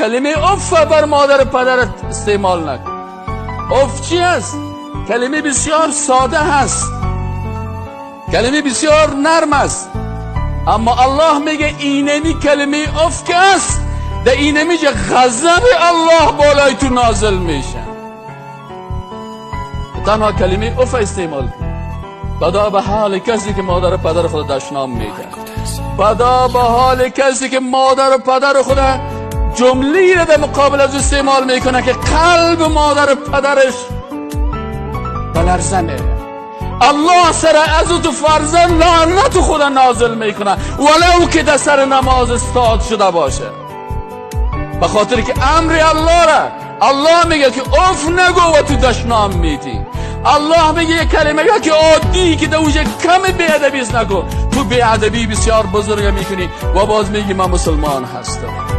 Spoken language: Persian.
کلمه اف بر مادر پدرت استعمال نکن. اف چی است؟ کلمه بسیار ساده هست، کلمه بسیار نرم است، اما الله میگه اینمی کلمه اف که است در اینمی جه غضب الله بالای تو نازل میشه. تنها کلمه اف استعمال کن. بدا به حال کسی که مادر پدر خود دشنام میگه، بدا به حال کسی که مادر پدر خود جمله‌ای را در مقابل از استعمال میکنه که قلب مادر پدرش بلرزه. الله سر از تو فرزند لعنت خود نازل میکنه ولو که در سر نماز استاد شده باشه، به خاطر که امر الله را الله میگه که اف نگو و تو دشنام میدی. الله میگه یک کلمه که عادی که دوشه کم بی‌ادبی است نگو، تو بی‌ادبی بسیار بزرگ میکنی و باز میگی من مسلمان هستم.